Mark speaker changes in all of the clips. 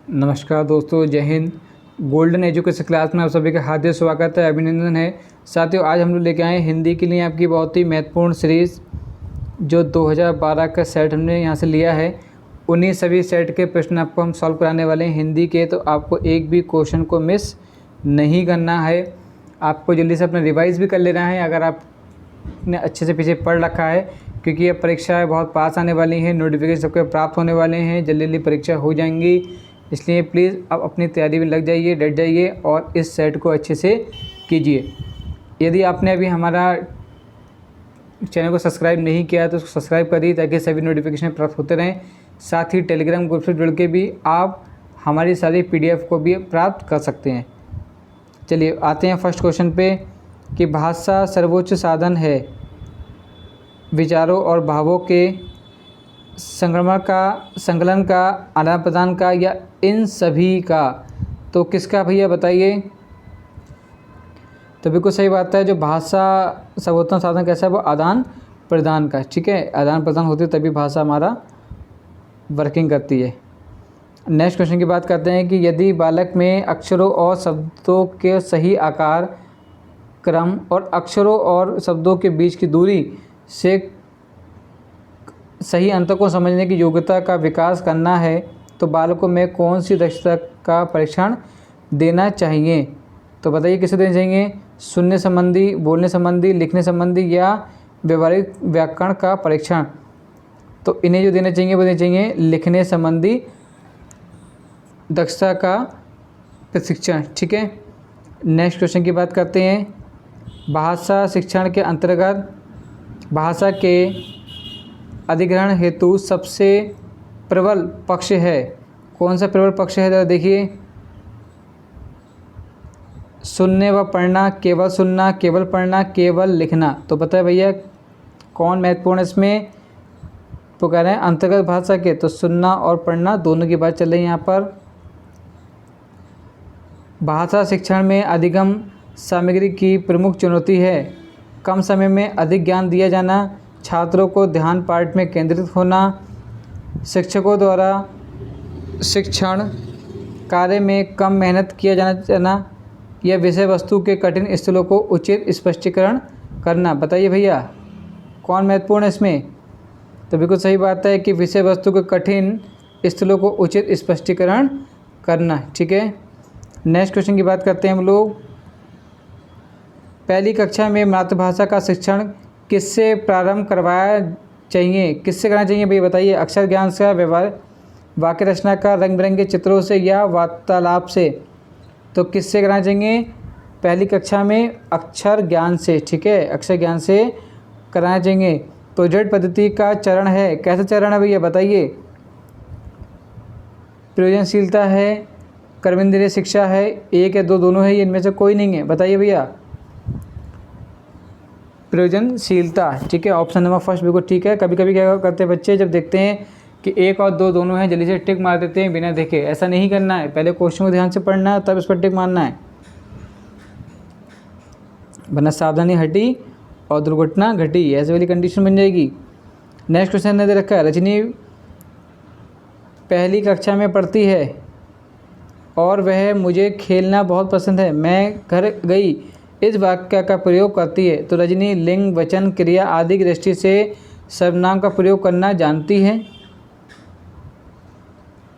Speaker 1: नमस्कार दोस्तों, जय हिंद। गोल्डन एजुकेशन क्लास में आप सभी का हार्दिक स्वागत है, अभिनंदन है। साथियों, आज हम लोग लेके आए हैं हिंदी के लिए आपकी बहुत ही महत्वपूर्ण सीरीज़, जो 2012 का सेट हमने यहाँ से लिया है। उन्हीं सभी सेट के प्रश्न आपको हम सॉल्व कराने वाले हैं हिंदी के, तो आपको एक भी क्वेश्चन को मिस नहीं करना है। आपको जल्दी से अपना रिवाइज़ भी कर लेना है अगर आपने अच्छे से पीछे पढ़ रखा है, क्योंकि ये परीक्षाएँ बहुत पास आने वाली हैं, नोटिफिकेशन सबके प्राप्त होने वाले हैं, जल्दी जल्दी परीक्षा हो जाएंगी। इसलिए प्लीज़ आप अपनी तैयारी में लग जाइए, डट जाइए और इस सेट को अच्छे से कीजिए। यदि आपने अभी हमारा चैनल को सब्सक्राइब नहीं किया तो उसको सब्सक्राइब करिए, ताकि सभी नोटिफिकेशन प्राप्त होते रहें। साथ ही टेलीग्राम ग्रुप से जुड़ के भी आप हमारी सारी PDF को भी प्राप्त कर सकते हैं। चलिए आते हैं फर्स्ट क्वेश्चन पे कि भाषा सर्वोच्च साधन है विचारों और भावों के संकलन का, आदान प्रदान का, या इन सभी का। तो किसका भैया बताइए। तो बिल्कुल सही बात है, जो भाषा सर्वोत्तम साधन कैसा है, वो आदान प्रदान का। ठीक है, आदान प्रदान होती है तभी भाषा हमारा वर्किंग करती है। नेक्स्ट क्वेश्चन की बात करते हैं कि यदि बालक में अक्षरों और शब्दों के सही आकार, क्रम और अक्षरों और शब्दों के बीच की दूरी से सही अंतर को समझने की योग्यता का विकास करना है, तो बालकों में कौन सी दक्षता का परीक्षण देना चाहिए। तो बताइए किसे देना चाहिए। सुनने संबंधी, बोलने संबंधी, लिखने संबंधी, या व्यवहारिक व्याकरण का परीक्षण। तो इन्हें जो देना चाहिए वो देना चाहिए लिखने संबंधी दक्षता का प्रशिक्षण। ठीक है, नेक्स्ट क्वेश्चन की बात करते हैं। भाषा शिक्षण के अंतर्गत भाषा के अधिग्रहण हेतु सबसे प्रबल पक्ष है। कौन सा प्रबल पक्ष है, जरा देखिए। सुनने व पढ़ना, केवल सुनना, केवल पढ़ना, केवल लिखना। तो बताए भैया कौन महत्वपूर्ण है इसमें। तो कह रहे हैं अंतर्गत भाषा के, तो सुनना और पढ़ना दोनों की बात चल रही है यहाँ पर। भाषा शिक्षण में अधिगम सामग्री की प्रमुख चुनौती है कम समय में अधिक ज्ञान दिया जाना, छात्रों को ध्यान पाठ में केंद्रित होना, शिक्षकों द्वारा शिक्षण कार्य में कम मेहनत किया जाना, या विषय वस्तु के कठिन स्थलों को उचित स्पष्टीकरण करना। बताइए भैया कौन महत्वपूर्ण है इसमें। तो बिल्कुल सही बात है कि विषय वस्तु के कठिन स्थलों को उचित स्पष्टीकरण करना। ठीक है, नेक्स्ट क्वेश्चन की बात करते हैं हम लोग। पहली कक्षा में मातृभाषा का शिक्षण किससे प्रारंभ करवाया चाहिए, किससे करना चाहिए भैया बताइए। अक्षर ज्ञान से, व्यवहार, वाक्य रचना का, रंग बिरंगे चित्रों से, या वार्तालाप से। तो किससे करना चाहिए पहली कक्षा में, अक्षर ज्ञान से। ठीक है, अक्षर ज्ञान से कराना चाहिए। प्रोजेक्ट पद्धति का चरण है, कैसा चरण है भैया बताइए। प्रयोजनशीलता है, कर्मेंद्रीय शिक्षा है, एक या दो, दोनों है, इनमें से कोई नहीं है। बताइए भैया प्रयोजनशीलता। ठीक है, ऑप्शन नंबर फर्स्ट बिल्कुल ठीक है। कभी कभी क्या करते हैं बच्चे, जब देखते हैं कि एक और दो दोनों हैं, जल्दी से टिक मार देते हैं बिना देखे। ऐसा नहीं करना है, पहले क्वेश्चन को ध्यान से पढ़ना है तब इस पर टिक मारना है, वरना सावधानी हटी और दुर्घटना घटी, ऐसी वाली कंडीशन बन जाएगी। नेक्स्ट क्वेश्चन ने दे रखा है, रजनी पहली कक्षा में पढ़ती है और वह मुझे खेलना बहुत पसंद है, मैं घर गई, इस वाक्य का प्रयोग करती है। तो रजनी लिंग, वचन, क्रिया आदि की दृष्टि से सर्वनाम का प्रयोग करना जानती है।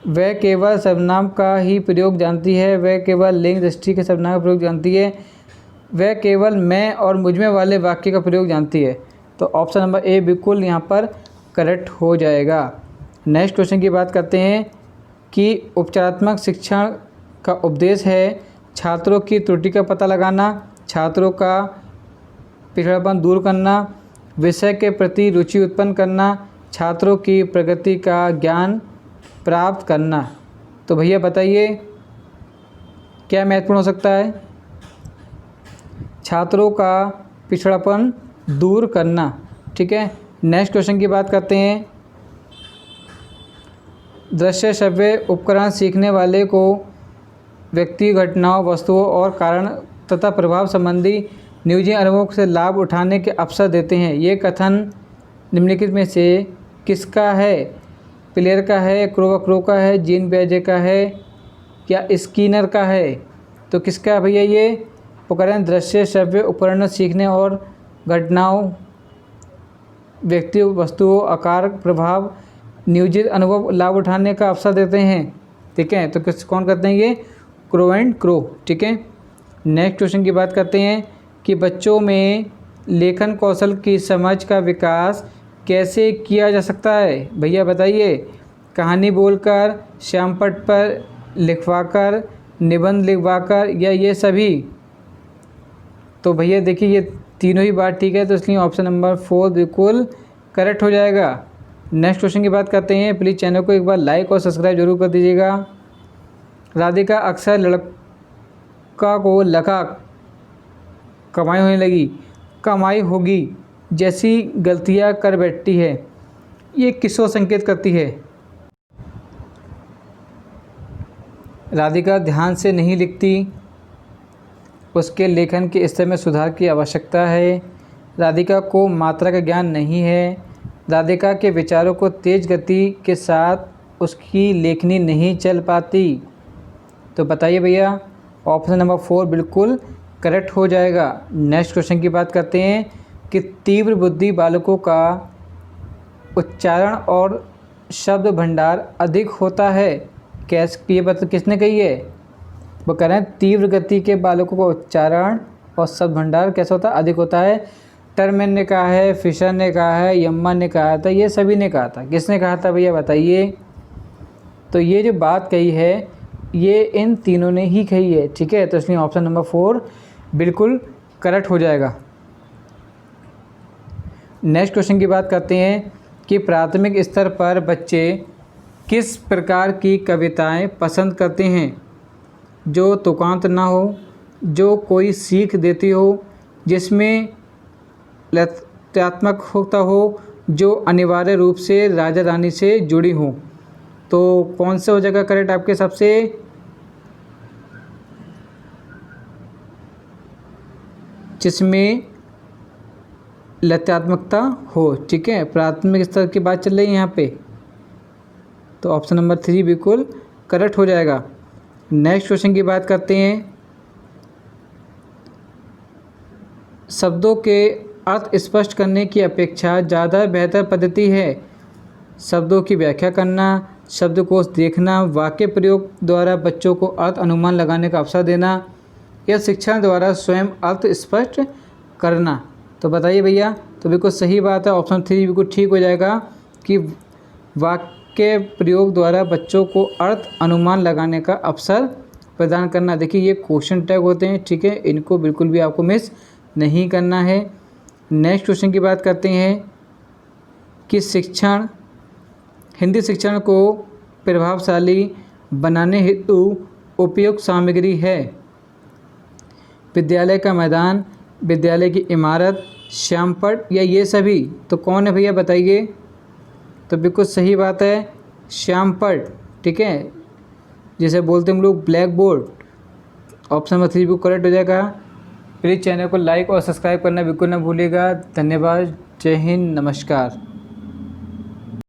Speaker 1: वह केवल सर्वनाम का ही प्रयोग जानती है, वह केवल लिंग दृष्टि के सर्वनाम का प्रयोग जानती है, वह केवल मैं और मुझमें वाले वाक्य का प्रयोग जानती है। तो ऑप्शन नंबर ए बिल्कुल यहाँ पर करेक्ट हो जाएगा। नेक्स्ट क्वेश्चन की बात करते हैं कि उपचारात्मक शिक्षण का उपदेश है छात्रों की त्रुटि का पता लगाना, छात्रों का पिछड़ापन दूर करना, विषय के प्रति रुचि उत्पन्न करना, छात्रों की प्रगति का ज्ञान प्राप्त करना। तो भैया बताइए क्या महत्वपूर्ण हो सकता है। छात्रों का पिछड़ापन दूर करना। ठीक है, नेक्स्ट क्वेश्चन की बात करते हैं। दृश्य श्रव्य उपकरण सीखने वाले को व्यक्ति, घटनाओं, वस्तुओं और कारण तथा प्रभाव संबंधी निजी अनुभवों से लाभ उठाने के अवसर देते हैं। ये कथन निम्नलिखित में से किसका है। प्लेयर का है, क्रो का है, जीन पियाजे का है, या स्किनर का है? तो किसका है भैया ये? उपकरण दृश्य श्रव्य उपकरण सीखने और घटनाओं, व्यक्ति, वस्तुओं, आकार, प्रभाव, नियोजित अनुभव, लाभ उठाने का अवसर देते हैं। ठीक है, तो कौन करते हैं ये? Crow and crow. ठीक है, नेक्स्ट क्वेश्चन की बात करते हैं कि बच्चों में लेखन कौशल की समझ का विकास कैसे किया जा सकता है? भैया बताइए। कहानी बोलकर, श्यामपट्ट पर लिखवाकर, निबंध लिखवाकर, या ये सभी? तो भैया देखिए ये तीनों ही बात ठीक है, तो इसलिए ऑप्शन नंबर 4 बिल्कुल करेक्ट हो जाएगा। नेक्स्ट क्वेश्चन की बात करते हैं। प्लीज़ चैनल को एक बार लाइक और सब्सक्राइब जरूर कर दीजिएगा। राधिका अक्सर लड़का को लगा कमाई होने लगी, कमाई होगी जैसी गलतियां कर बैठती है, ये किसको संकेत करती है? राधिका ध्यान से नहीं लिखती, उसके लेखन के स्तर में सुधार की आवश्यकता है, राधिका को मात्रा का ज्ञान नहीं है, राधिका के विचारों को तेज गति के साथ उसकी लेखनी नहीं चल पाती। तो बताइए भैया, ऑप्शन नंबर 4 बिल्कुल करेक्ट हो जाएगा। नेक्स्ट क्वेश्चन की बात करते हैं कि तीव्र बुद्धि बालकों का उच्चारण और शब्द भंडार अधिक होता है। ये किसने कही है? वो कह रहे हैं तीव्र गति के बालकों का उच्चारण और शब्द भंडार कैसा होता है? अधिक होता है। टर्मेन ने कहा है, फिशर ने कहा है, यम्मा ने कहा था, ये सभी ने कहा था। किसने कहा था भैया बताइए? तो ये जो बात कही है ये इन तीनों ने ही कही है। ठीक है, तो इसलिए ऑप्शन नंबर 4 बिल्कुल करेक्ट हो जाएगा। नेक्स्ट क्वेश्चन की बात करते हैं कि प्राथमिक स्तर पर बच्चे किस प्रकार की कविताएं पसंद करते हैं? जो तुकांत ना हो, जो कोई सीख देती हो, जिसमें तथ्यात्मक होता हो, जो अनिवार्य रूप से राजा रानी से जुड़ी हो। तो कौन सा हो जाएगा करेक्ट आपके हिसाब से? जिसमें लत्यात्मकता हो। ठीक है, प्राथमिक स्तर की बात चल रही है यहाँ पे, तो ऑप्शन नंबर 3 बिल्कुल करेक्ट हो जाएगा। नेक्स्ट क्वेश्चन की बात करते हैं। शब्दों के अर्थ स्पष्ट करने की अपेक्षा ज़्यादा बेहतर पद्धति है शब्दों की व्याख्या करना, शब्दकोश देखना, वाक्य प्रयोग द्वारा बच्चों को अर्थ अनुमान लगाने का अवसर देना, या शिक्षण द्वारा स्वयं अर्थ स्पष्ट करना। तो बताइए भैया। तो बिल्कुल सही बात है, ऑप्शन 3 बिल्कुल ठीक हो जाएगा कि वाक्य प्रयोग द्वारा बच्चों को अर्थ अनुमान लगाने का अवसर प्रदान करना। देखिए ये क्वेश्चन टैग होते हैं। ठीक है, इनको बिल्कुल भी आपको मिस नहीं करना है। नेक्स्ट क्वेश्चन की बात करते हैं कि हिंदी शिक्षण को प्रभावशाली बनाने हेतु उपयुक्त सामग्री है। विद्यालय का मैदान, विद्यालय की इमारत, श्यामपट्ट, या ये सभी? तो कौन है भैया बताइए? तो बिल्कुल सही बात है, श्यामपट्ट। ठीक है, जिसे बोलते हैं हम लोग ब्लैक बोर्ड। ऑप्शन नंबर 3 बिल्कुल करेक्ट हो जाएगा। प्लीज़ चैनल को लाइक और सब्सक्राइब करना बिल्कुल ना भूलिएगा। धन्यवाद। जय हिंद, नमस्कार।